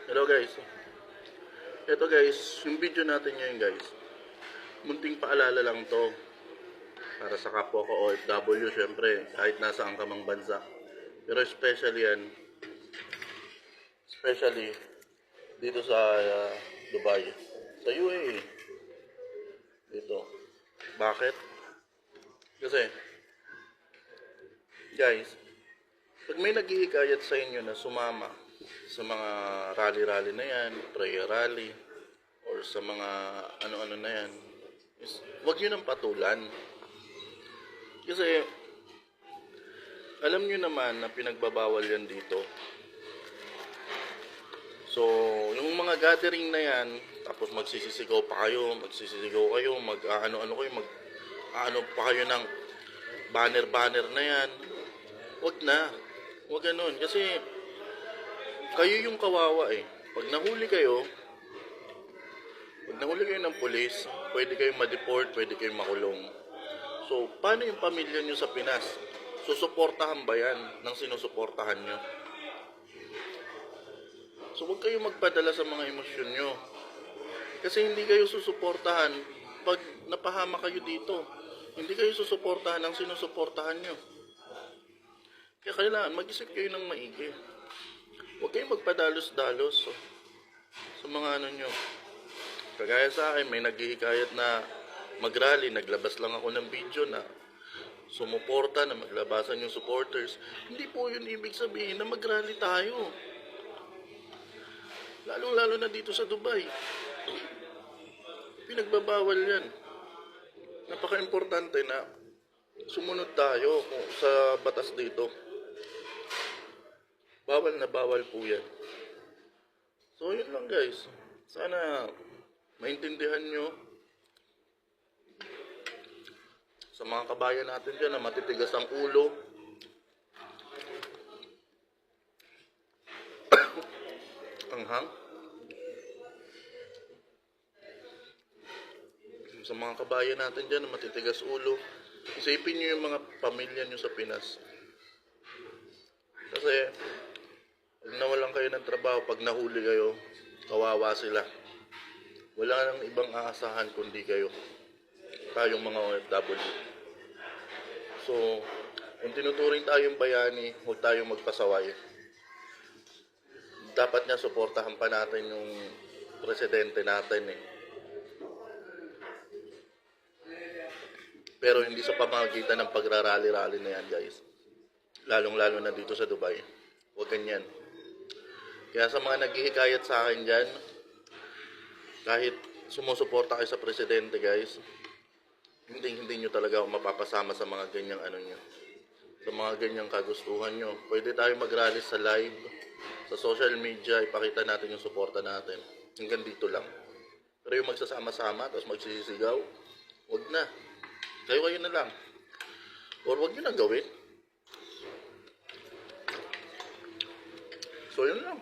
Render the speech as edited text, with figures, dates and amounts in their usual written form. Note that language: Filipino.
Hello guys. Ito guys, yung video natin ngayon guys. Munting paalala lang to para sa kapwa ko OFW syempre kahit nasaan ka mang bansa. Pero especially dito sa Dubai, sa UAE. Dito. Bakit? Kasi guys, pag may naghihikayat sa inyo na sumama sa mga rally-rally na yan, prayer rally, or sa mga ano-ano na yan, is, wag nyo nang patulan. Kasi, alam nyo naman na pinagbabawal yan dito. So, yung mga gathering na yan, tapos magsisisigaw kayo, mag-ano-ano kayo, mag-ano pa kayo ng banner-banner na yan. Wag na. Wag ganun. Kasi, kayo yung kawawa eh. Pag nahuli kayo ng pulis, pwede kayong ma-deport, pwede kayong makulong. So, paano yung pamilya nyo sa Pinas? Susuportahan ba yan ng sinusuportahan nyo? So, huwag kayong magpadala sa mga emosyon nyo. Kasi hindi kayo susuportahan pag napahama kayo dito. Hindi kayo susuportahan ng sinusuportahan nyo. Kaya kailangan mag-isip kayo ng maigi. Huwag kayong magpadalos-dalos sa mga ano nyo. Kagaya sa akin, may naghihikayat na mag-rally. Naglabas lang ako ng video na sumuporta, na maglabasan yung supporters. Hindi po yun ibig sabihin na mag-rally tayo. Lalong-lalo na dito sa Dubai. Pinagbabawal yan. Napaka-importante na sumunod tayo sa batas dito. Bawal na bawal po yan. So yun lang guys. Sana maintindihan nyo sa mga kabayan natin dyan na matitigas ang ulo. Anghang. Sa mga kabayan natin dyan na matitigas ulo. Isipin nyo yung mga pamilya nyo sa Pinas. Kasi pag nawalan kayo ng trabaho, pag nahuli kayo, kawawa sila. Wala nang ibang aasahan kundi kayo. Tayong mga OFW. So, kung tinuturing tayong bayani, huwag tayong magpasaway. Dapat nga suportahan pa natin yung presidente natin eh. Pero hindi sa pamamagitan ng pagrarally-rally na yan guys. Lalong-lalo na dito sa Dubai. Huwag ganyan. Kaya sa mga naghihikayat sa akin dyan, kahit sumusuporta kayo sa presidente guys, hindi nyo talaga ako mapapasama sa mga ganyang ano nyo. Sa mga ganyang kagustuhan nyo. Pwede tayo mag-rally sa live, sa social media, ipakita natin yung suporta natin. Hanggang dito lang. Pero yung magsasama-sama, tapos magsisigaw, wag na. Kayo na lang. Or wag nyo na gawin. So yun lang.